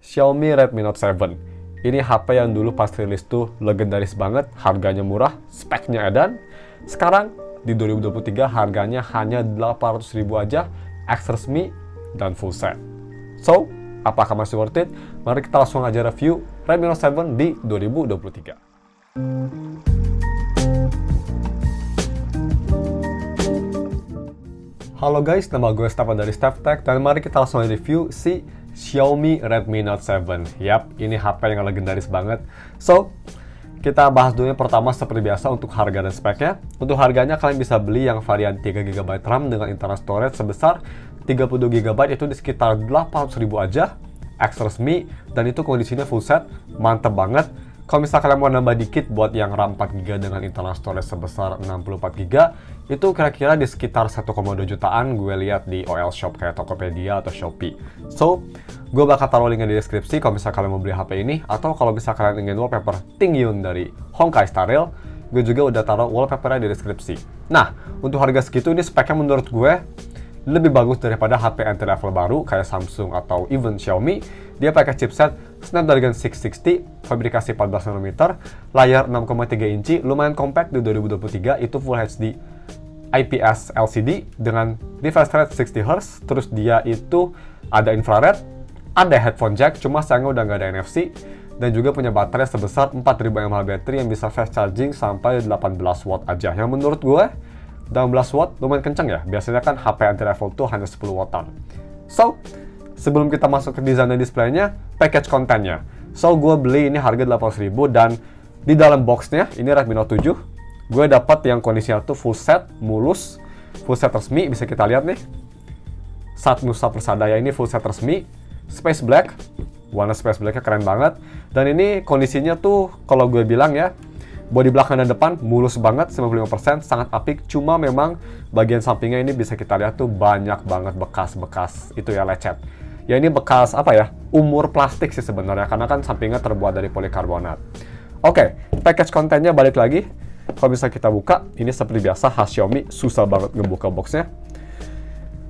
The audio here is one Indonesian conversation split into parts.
Xiaomi Redmi Note 7. Ini HP yang dulu pas rilis tuh legendaris banget, harganya murah, speknya edan. Sekarang di 2023 harganya hanya 800.000 aja, X resmi dan full set. So, apakah masih worth it? Mari kita langsung aja review Redmi Note 7 di 2023. Halo guys, nama gue Stefan dari StefTech dan mari kita langsung review si Xiaomi Redmi Note 7. Yap, ini HP yang legendaris banget. So, kita bahas dulu yang pertama seperti biasa untuk harga dan speknya. Untuk harganya kalian bisa beli yang varian 3GB RAM dengan internal storage sebesar 32GB itu di sekitar 800.000 aja, X resmi, dan itu kondisinya full set, mantep banget. Kalau misalnya kalian mau nambah dikit buat yang RAM 4GB dengan internal storage sebesar 64GB, itu kira-kira di sekitar 1,2 jutaan gue lihat di OL Shop kayak Tokopedia atau Shopee. So, gue bakal taruh linknya di deskripsi kalau misalnya kalian mau beli HP ini, atau kalau misalnya kalian ingin wallpaper Tingyun dari Honkai Star Rail, gue juga udah taruh wallpapernya di deskripsi. Nah, untuk harga segitu ini speknya menurut gue lebih bagus daripada HP entry level baru kayak Samsung atau even Xiaomi. Dia pakai chipset Snapdragon 660, fabrikasi 14nm, layar 6,3 inci, lumayan compact di 2023, itu Full HD IPS LCD dengan refresh rate 60Hz, terus dia itu ada infrared, ada headphone jack, cuma sayangnya udah nggak ada NFC, dan juga punya baterai sebesar 4000 mAh baterai yang bisa fast charging sampai 18 watt aja, yang menurut gue 18 watt lumayan kenceng ya, biasanya kan HP entry level tuh hanya 10 wattan. So, sebelum kita masuk ke desain dan displaynya, package kontennya. So, gue beli ini harga 800.000 dan di dalam boxnya, ini Redmi Note 7, gue dapat yang kondisinya tuh full set, mulus, full set resmi, bisa kita lihat nih. Sat Nusa Persada ini full set resmi, space black, warna space blacknya keren banget. Dan ini kondisinya tuh, kalau gue bilang ya, bodi belakang dan depan mulus banget, 95%, sangat apik. Cuma memang bagian sampingnya ini bisa kita lihat tuh banyak banget bekas-bekas itu ya, lecet. Ya ini bekas apa ya, umur plastik sih sebenarnya, karena kan sampingnya terbuat dari polikarbonat. Oke, package kontennya balik lagi. Kalau bisa kita buka, ini seperti biasa khas Xiaomi, susah banget ngebuka boxnya.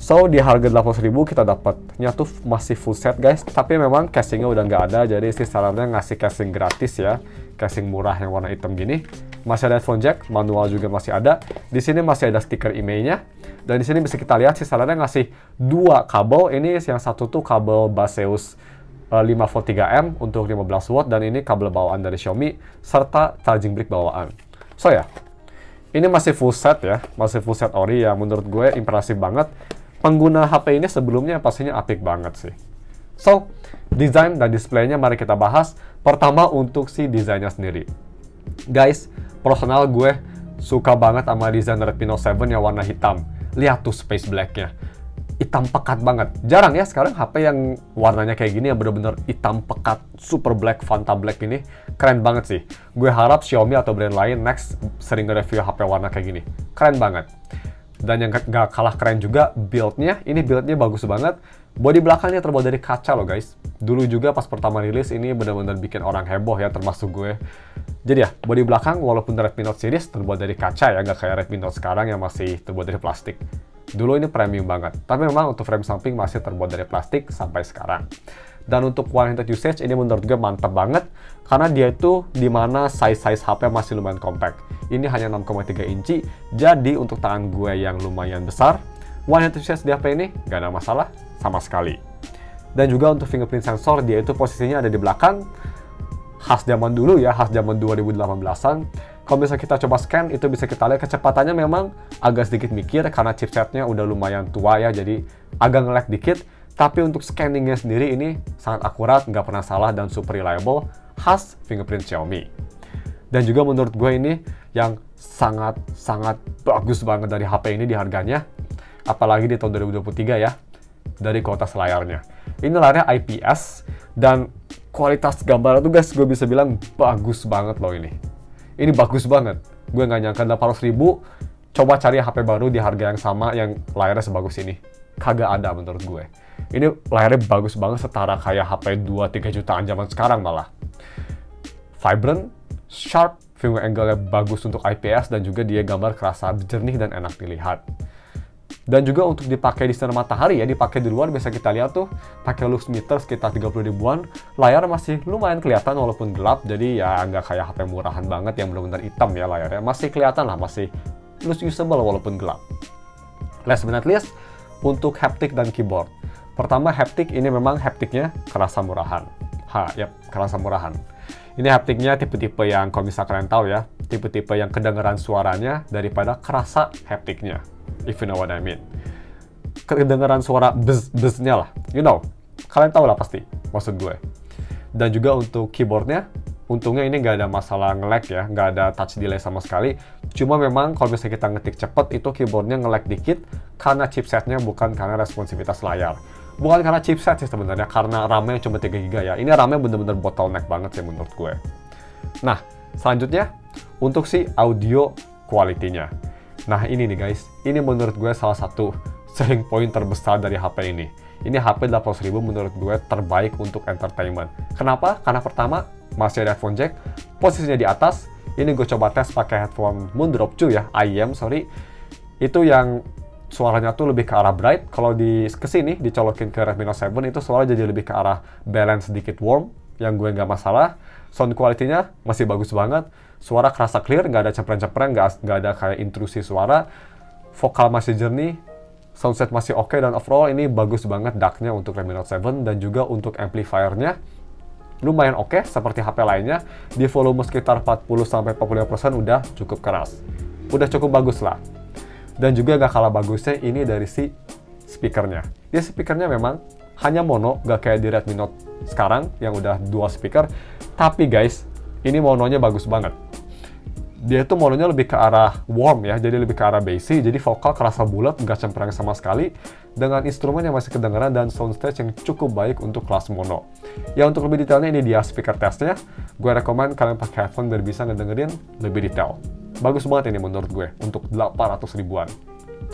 So, di harga 800.000 kita dapatnya tuh masih full set guys, tapi memang casingnya udah nggak ada, jadi si sellernya ngasih casing gratis ya, casing murah yang warna hitam gini. Masih ada headphone jack, manual juga masih ada. Di sini masih ada stiker IMEI-nya, dan di sini bisa kita lihat si sellernya ngasih dua kabel. Ini yang satu tuh kabel Baseus 5 volt 3M untuk 15 watt, dan ini kabel bawaan dari Xiaomi serta charging brick bawaan. So ya, ini masih full set ya, masih full set ori ya, menurut gue impresif banget. Pengguna HP ini sebelumnya pastinya apik banget sih. So, desain dan displaynya mari kita bahas. Pertama untuk si desainnya sendiri. Guys, personal gue suka banget sama desain Redmi Note 7 yang warna hitam. Lihat tuh space blacknya. Hitam pekat banget. Jarang ya sekarang HP yang warnanya kayak gini yang bener-bener hitam pekat, super black, Fanta black ini. Keren banget sih. Gue harap Xiaomi atau brand lain next sering nge-review HP warna kayak gini. Keren banget. Dan yang gak kalah keren juga build-nya. Ini build-nya bagus banget. Bodi belakangnya terbuat dari kaca loh guys. Dulu juga pas pertama rilis ini benar-benar bikin orang heboh ya, termasuk gue. Jadi ya, bodi belakang walaupun Redmi Note series terbuat dari kaca ya, nggak kayak Redmi Note sekarang yang masih terbuat dari plastik. Dulu ini premium banget. Tapi memang untuk frame samping masih terbuat dari plastik sampai sekarang. Dan untuk one handed usage ini menurut gue mantap banget, karena dia itu dimana size HP masih lumayan compact. Ini hanya 6,3 inci, jadi untuk tangan gue yang lumayan besar, one handed usage di HP ini gak ada masalah sama sekali. Dan juga untuk fingerprint sensor, dia itu posisinya ada di belakang, khas zaman dulu ya, khas zaman 2018an. Kalau bisa kita coba scan, itu bisa kita lihat kecepatannya memang agak sedikit mikir, karena chipsetnya udah lumayan tua ya, jadi agak nge-lag dikit. Tapi untuk scanningnya sendiri ini sangat akurat, nggak pernah salah, dan super reliable, khas fingerprint Xiaomi. Dan juga menurut gue ini yang sangat bagus banget dari HP ini di harganya, apalagi di tahun 2023 ya, dari kualitas layarnya. Ini layarnya IPS, dan kualitas gambar tuh guys, gue bisa bilang bagus banget loh ini. Ini bagus banget. Gue nggak nyangka 800.000, coba cari HP baru di harga yang sama yang layarnya sebagus ini. Kagak ada menurut gue. Ini layarnya bagus banget, setara kayak HP 2-3 jutaan zaman sekarang malah. Vibrant, sharp, view angle-nya bagus untuk IPS, dan juga dia gambar kerasa jernih dan enak dilihat. Dan juga untuk dipakai di sinar matahari ya, dipakai di luar bisa kita lihat tuh pakai lux meter sekitar 30 ribuan, layar masih lumayan kelihatan walaupun gelap, jadi ya nggak kayak HP murahan banget yang benar-benar hitam ya layarnya, masih kelihatan lah, masih usable walaupun gelap. Last but not least, untuk haptic dan keyboard. Pertama, haptic ini memang hapticnya kerasa murahan. Kerasa murahan. Ini hapticnya tipe-tipe yang kalau misalnya kalian tahu ya, tipe-tipe yang kedengaran suaranya daripada kerasa hapticnya. If you know what I mean. Kedengaran suara buzz-buzznya lah. You know, kalian tahu lah pasti maksud gue. Dan juga untuk keyboardnya, untungnya ini nggak ada masalah nge-lag ya, nggak ada touch delay sama sekali. Cuma memang kalau misalnya kita ngetik cepet, itu keyboardnya nge-lag dikit karena chipsetnya, bukan karena responsivitas layar. Bukan karena chipset sih sebenarnya, karena RAM-nya cuma 3 GB ya. Ini RAM-nya bener-bener bottleneck banget sih menurut gue. Nah, selanjutnya, untuk si audio quality-nya. Nah ini nih guys, ini menurut gue salah satu selling point terbesar dari HP ini. Ini HP 800.000 menurut gue terbaik untuk entertainment. Kenapa? Karena pertama, masih ada headphone jack, posisinya di atas. Ini gue coba tes pakai headphone Moondrop 2 ya, IEM sorry. Itu yang suaranya tuh lebih ke arah bright. Kalau di kesini, dicolokin ke Redmi Note 7, itu suara jadi lebih ke arah balance sedikit warm, yang gue nggak masalah. Sound quality-nya masih bagus banget. Suara kerasa clear, nggak ada cempreng-cempreng, nggak ada kayak intrusi suara. Vokal masih jernih, soundset masih oke, dan overall ini bagus banget DAC-nya untuk Redmi Note 7, dan juga untuk amplifier-nya lumayan oke, seperti HP lainnya. Di volume sekitar 40-45% udah cukup keras. Udah cukup bagus lah. Dan juga nggak kalah bagusnya ini dari si speakernya. Dia speakernya memang hanya mono, nggak kayak di Redmi Note sekarang yang udah dual speaker. Tapi guys, ini mononya bagus banget. Dia tuh mononya lebih ke arah warm ya, jadi lebih ke arah bassy, jadi vokal kerasa bulat, nggak cempreng sama sekali, dengan instrumen yang masih kedengaran dan soundstage yang cukup baik untuk kelas mono. Ya untuk lebih detailnya ini dia speaker testnya, gue rekomen kalian pakai headphone biar bisa ngedengerin lebih detail. Bagus banget ini menurut gue, untuk 800 ribuan.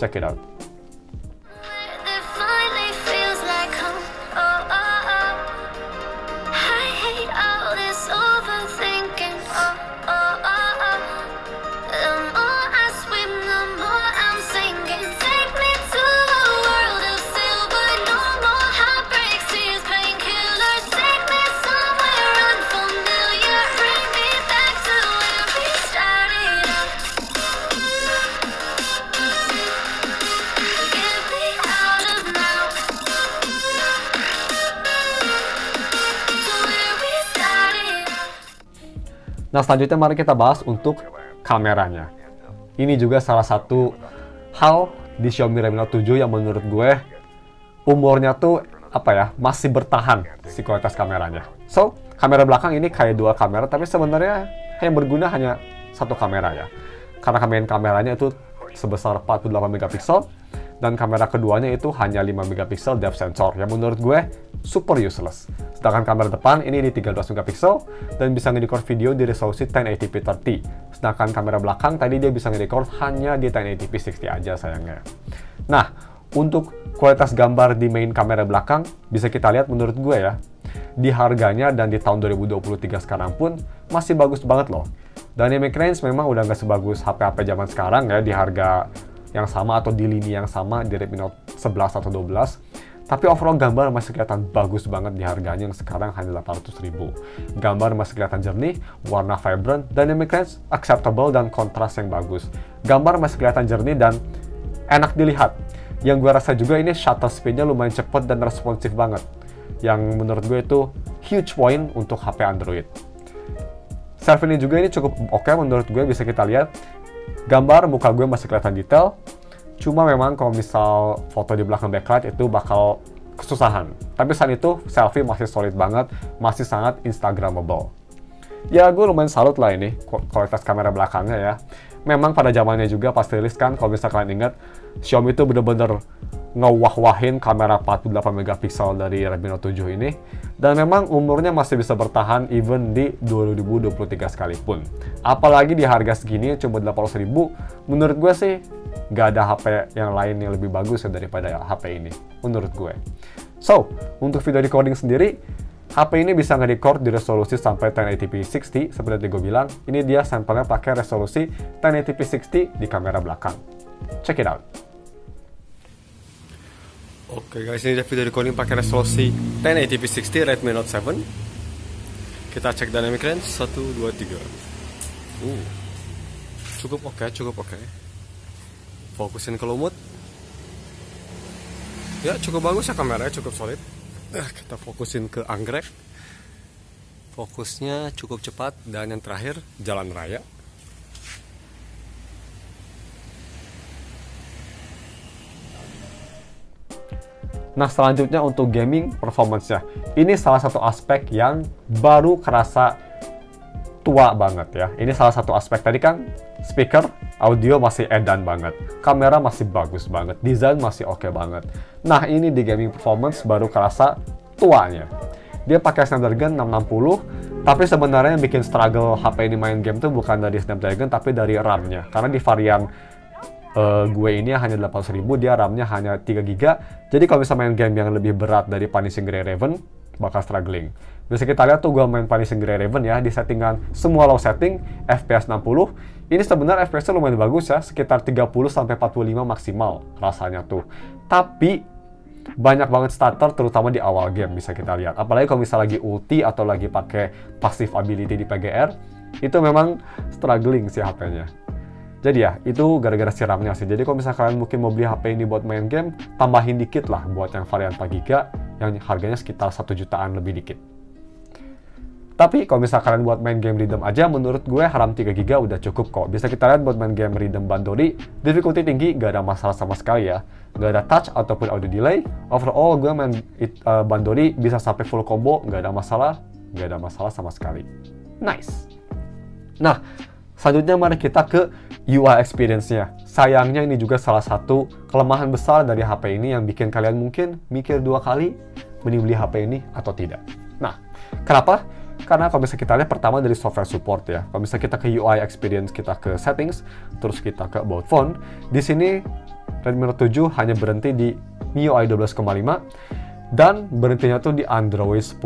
Check it out. Nah selanjutnya mari kita bahas untuk kameranya. Ini juga salah satu hal di Xiaomi Redmi Note 7 yang menurut gue umurnya tuh masih bertahan si kualitas kameranya. So, kamera belakang ini kayak dua kamera, tapi sebenarnya yang berguna hanya satu kamera ya. Karena kameranya itu sebesar 48 megapiksel, dan kamera keduanya itu hanya 5 megapiksel depth sensor yang menurut gue super useless. Sedangkan kamera depan ini di 13 megapiksel dan bisa nge-record video di resolusi 1080p 30. Sedangkan kamera belakang tadi dia bisa nge-record hanya di 1080p 60 aja sayangnya. Nah, untuk kualitas gambar di main kamera belakang bisa kita lihat menurut gue ya, di harganya dan di tahun 2023 sekarang pun masih bagus banget loh. Dynamic range memang udah nggak sebagus HP-HP zaman sekarang ya, di harga yang sama atau di lini yang sama di Redmi Note 11 atau 12. Tapi overall gambar masih kelihatan bagus banget di harganya yang sekarang hanya 800.000. Gambar masih kelihatan jernih, warna vibrant, dynamic range acceptable, dan kontras yang bagus. Gambar masih kelihatan jernih dan enak dilihat. Yang gue rasa juga ini shutter speed-nya lumayan cepat dan responsif banget. Yang menurut gue itu huge point untuk HP Android. Selfie ini juga ini cukup oke menurut gue, bisa kita lihat. Gambar muka gue masih kelihatan detail. Cuma memang kalau misal foto di belakang backlight itu bakal kesusahan. Tapi saat itu selfie masih solid banget, masih sangat instagramable. Ya gue lumayan salut lah ini kualitas kamera belakangnya ya. Memang pada zamannya juga pas rilis kan, kalau bisa kalian ingat, Xiaomi itu bener-bener ngewah-wahin kamera 48 megapiksel dari Redmi Note 7 ini. Dan memang umurnya masih bisa bertahan even di 2023 sekalipun. Apalagi di harga segini cuma 800.000, menurut gue sih nggak ada HP yang lain yang lebih bagus daripada HP ini, menurut gue. So, untuk video recording sendiri, HP ini bisa nge-record di resolusi sampai 1080p 60, seperti yang gue bilang. Ini dia sampelnya pakai resolusi 1080p 60 di kamera belakang. Check it out. Oke guys, ini video recording pakai resolusi 1080p60 Redmi Note 7. Kita cek dynamic range 1, 2, 3. Cukup oke. Fokusin ke lumut. Ya cukup bagus ya, kameranya cukup solid. Kita fokusin ke anggrek. Fokusnya cukup cepat. Dan yang terakhir, jalan raya. Nah selanjutnya untuk gaming performance-nya. Ini salah satu aspek yang baru kerasa tua banget ya. Ini salah satu aspek. Tadi kan speaker, audio masih edan banget. Kamera masih bagus banget. Desain masih oke banget. Nah ini di gaming performance baru kerasa tuanya. Dia pakai Snapdragon 660. Tapi sebenarnya yang bikin struggle HP ini main game tuh bukan dari Snapdragon tapi dari RAM-nya. Karena di varian gue ini hanya 800.000, dia RAM-nya hanya 3GB. Jadi kalau bisa main game yang lebih berat dari Punishing Gray Raven, bakal struggling. Bisa kita lihat tuh gue main Punishing Gray Raven ya, di settingan semua low setting, FPS 60. Ini sebenarnya FPS-nya lumayan bagus ya, sekitar 30-45 maksimal rasanya tuh. Tapi banyak banget stutter terutama di awal game bisa kita lihat. Apalagi kalau misalnya lagi ulti atau lagi pakai passive ability di PGR, itu memang struggling sih HP-nya. Jadi ya, itu gara-gara si RAM-nya sih. Jadi kalau misalnya kalian mungkin mau beli HP ini buat main game, tambahin dikit lah buat yang varian 4GB yang harganya sekitar 1 jutaan lebih dikit. Tapi kalau misalnya kalian buat main game rhythm aja, menurut gue RAM 3GB udah cukup kok. Bisa kita lihat buat main game rhythm Bandori, difficulty tinggi, gak ada masalah sama sekali ya. Gak ada touch ataupun audio delay. Overall gue main Bandori bisa sampai full combo, gak ada masalah sama sekali. Nice. Nah, selanjutnya mari kita ke UI experience-nya. Sayangnya ini juga salah satu kelemahan besar dari HP ini yang bikin kalian mungkin mikir 2 kali mending beli HP ini atau tidak. Nah, kenapa? Karena kalau bisa kita lihat pertama dari software support ya. Kalau bisa kita ke UI experience, kita ke settings, terus kita ke about phone. Di sini Redmi Note 7 hanya berhenti di MIUI 12,5 dan berhentinya tuh di Android 10.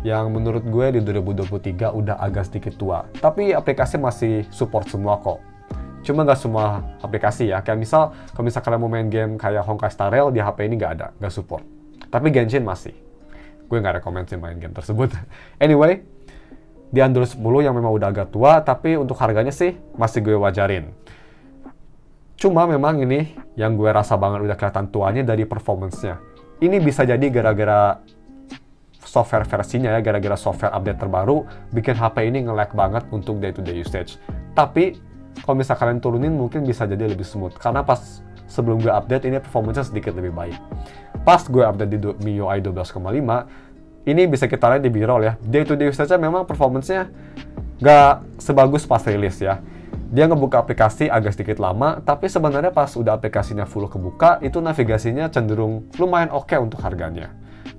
Yang menurut gue di 2023 udah agak sedikit tua. Tapi aplikasi masih support semua kok. Cuma nggak semua aplikasi ya. Kayak misal, kalau misal kalian mau main game kayak Honkai Star Rail, di HP ini nggak ada, nggak support. Tapi Genshin masih. Gue nggak rekomend sih main game tersebut. Anyway, di Android 10 yang memang udah agak tua, tapi untuk harganya sih masih gue wajarin. Cuma memang ini yang gue rasa banget udah kelihatan tuanya dari performance-nya. Ini bisa jadi gara-gara software versinya ya, gara-gara software update terbaru bikin HP ini nge-lag banget untuk day-to-day usage. Tapi kalau misalnya kalian turunin mungkin bisa jadi lebih smooth, karena pas sebelum gue update ini performance-nya sedikit lebih baik. Pas gue update di MIUI 12,5 ini bisa kita lihat di B-roll ya, day-to-day usage-nya memang performance-nya nggak sebagus pas rilis ya. Dia ngebuka aplikasi agak sedikit lama, tapi sebenarnya pas udah aplikasinya full kebuka, itu navigasinya cenderung lumayan oke untuk harganya.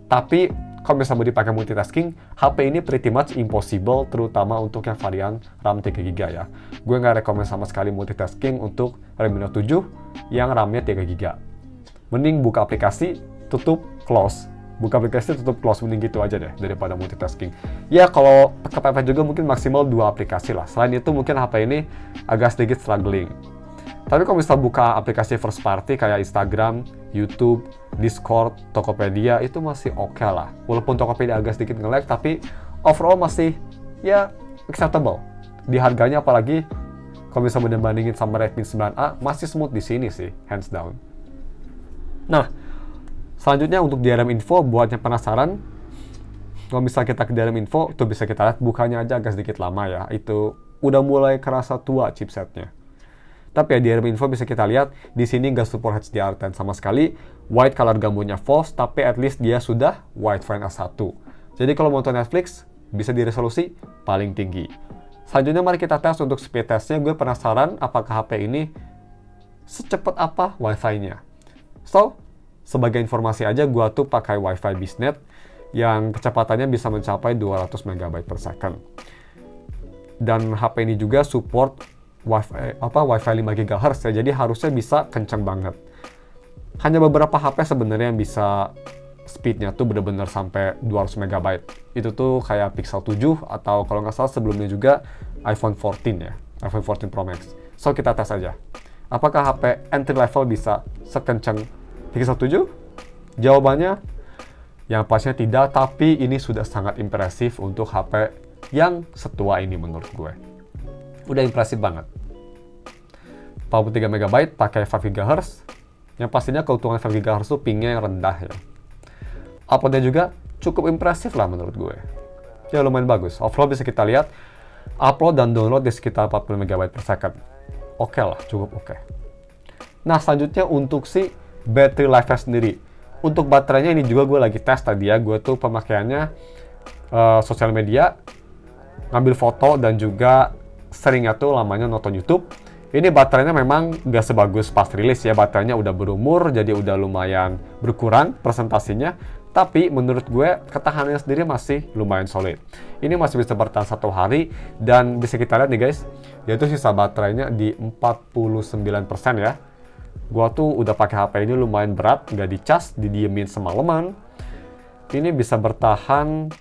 Tapi kalau misalnya mau dipakai multitasking, HP ini pretty much impossible, terutama untuk yang varian RAM 3GB ya. Gue nggak rekomend sama sekali multitasking untuk Redmi Note 7 yang RAM-nya 3GB. Mending buka aplikasi, tutup, close. Buka aplikasi, tutup, close. Mending gitu aja deh, daripada multitasking. Ya, kalau kepepet juga mungkin maksimal 2 aplikasi lah. Selain itu mungkin HP ini agak sedikit struggling. Tapi kalau misal buka aplikasi first party kayak Instagram, YouTube, Discord, Tokopedia, itu masih oke lah. Walaupun Tokopedia agak sedikit nge-lag, tapi overall masih ya acceptable. Di harganya apalagi kalau bisa bandingin sama Redmi 9A, masih smooth di sini sih, hands down. Nah, selanjutnya untuk DRM info, buat yang penasaran, kalau misalnya kita ke DRM info, itu bisa kita lihat bukanya aja agak sedikit lama ya. Itu udah mulai kerasa tua chipsetnya. Tapi ya di DRM info bisa kita lihat di sini nggak support HDR10 sama sekali. White color gambarnya false, tapi at least dia sudah wideframe S1. Jadi kalau mau nonton Netflix bisa di resolusi paling tinggi. Selanjutnya mari kita tes untuk speed testnya. Gue penasaran apakah HP ini secepat apa Wi-Fi-nya. So, sebagai informasi aja, gue tuh pakai Wi-Fi Biznet yang kecepatannya bisa mencapai 200 MB per second. Dan HP ini juga support Wi-Fi 5 GHz ya, jadi harusnya bisa kencang banget. Hanya beberapa HP sebenarnya yang bisa speednya tuh bener-bener sampai 200 MB. Itu tuh kayak Pixel 7 atau kalau nggak salah sebelumnya juga iPhone 14 ya, iPhone 14 Pro Max. So kita tes aja. Apakah HP entry level bisa sekencang Pixel 7? Jawabannya, yang pastinya tidak, tapi ini sudah sangat impresif untuk HP yang setua ini menurut gue. Udah impresif banget. 43 MB pakai 5 GHz, yang pastinya keuntungan 5 GHz itu pingnya yang rendah ya. Uploadnya juga cukup impresif lah menurut gue. Ya lumayan bagus. Overall bisa kita lihat, upload dan download di sekitar 40 MB per second. Oke lah, cukup oke. Nah selanjutnya untuk si battery life-nya sendiri. Untuk baterainya ini juga gue lagi tes tadi ya. Gue tuh pemakaiannya sosial media, ngambil foto dan juga seringnya tuh lamanya nonton YouTube. Ini baterainya memang gak sebagus pas rilis ya, baterainya udah berumur, jadi udah lumayan berkurang presentasinya. Tapi menurut gue, ketahanannya sendiri masih lumayan solid. Ini masih bisa bertahan 1 hari, dan bisa kita lihat nih guys, yaitu sisa baterainya di 49% ya. Gua tuh udah pakai HP ini lumayan berat, gak dicas, didiemin semalaman. Ini bisa bertahan,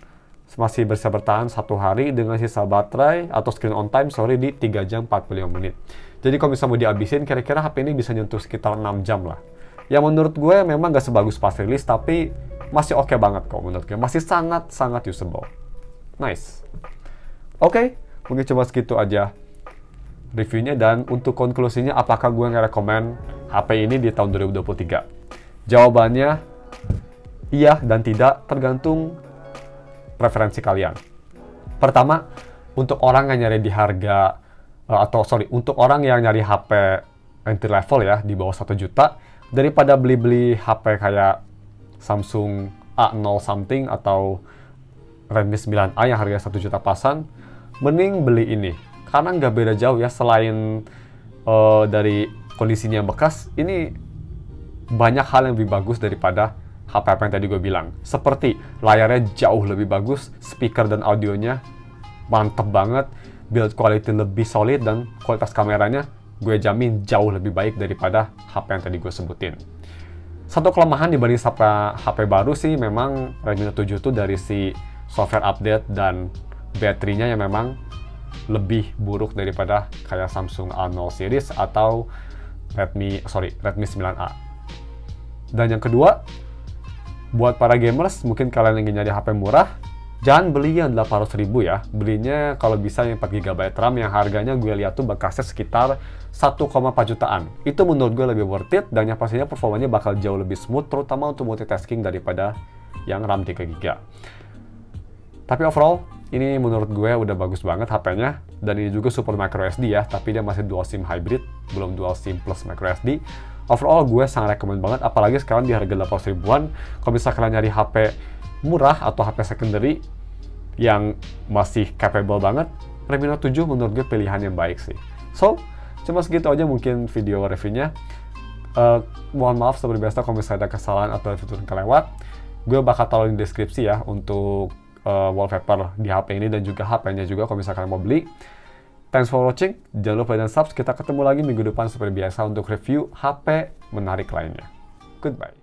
masih bisa bertahan 1 hari dengan sisa baterai, atau screen on time, di 3 jam 45 menit. Jadi kalau bisa mau dihabisin, kira-kira HP ini bisa nyentuh sekitar 6 jam lah. Ya menurut gue memang gak sebagus pas rilis, tapi masih oke banget kok menurut gue. Masih sangat-sangat usable. Nice. Oke, mungkin cuma segitu aja reviewnya. Dan untuk konklusinya, apakah gue nge-recommend HP ini di tahun 2023? Jawabannya, iya dan tidak, tergantung preferensi kalian. Pertama, untuk orang yang nyari di harga untuk orang yang nyari HP entry level ya, di bawah 1 juta, daripada beli-beli HP kayak Samsung A0 something atau Redmi 9A yang harganya 1 juta pasan, mending beli ini. Karena nggak beda jauh ya, selain dari kondisinya yang bekas, ini banyak hal yang lebih bagus daripada HP yang tadi gue bilang. Seperti layarnya jauh lebih bagus, speaker dan audionya mantep banget, build quality lebih solid, dan kualitas kameranya gue jamin jauh lebih baik daripada HP yang tadi gue sebutin. Satu kelemahan dibanding HP baru sih memang Redmi Note 7 itu dari si software update dan baterainya yang memang lebih buruk daripada kayak Samsung A0 series atau Redmi 9A. Dan yang kedua, buat para gamers, mungkin kalian ingin nyari HP murah, jangan beli yang 800.000 ya. Belinya kalau bisa yang 4 GB RAM yang harganya gue lihat tuh bekasnya sekitar 1,4 jutaan. Itu menurut gue lebih worth it, dan yang pastinya performanya bakal jauh lebih smooth, terutama untuk multitasking daripada yang RAM 3 GB. Tapi overall, ini menurut gue udah bagus banget HP-nya, dan ini juga support microSD ya, tapi dia masih dual SIM hybrid, belum dual SIM plus microSD. Overall gue sangat rekomend banget, apalagi sekarang di harga 800 ribuan. Kalau bisa kalian nyari HP murah atau HP secondary yang masih capable banget, Redmi Note 7 menurut gue pilihan yang baik sih. So, cuma segitu aja mungkin video reviewnya. Mohon maaf seperti biasa kalau misalnya ada kesalahan atau fitur yang kelewat. Gue bakal taruh di deskripsi ya untuk wallpaper di HP ini dan juga HP-nya juga kalau misalnya kalian mau beli. Thanks for watching, jangan lupa dan subscribe. Kita ketemu lagi minggu depan seperti biasa untuk review HP menarik lainnya. Goodbye.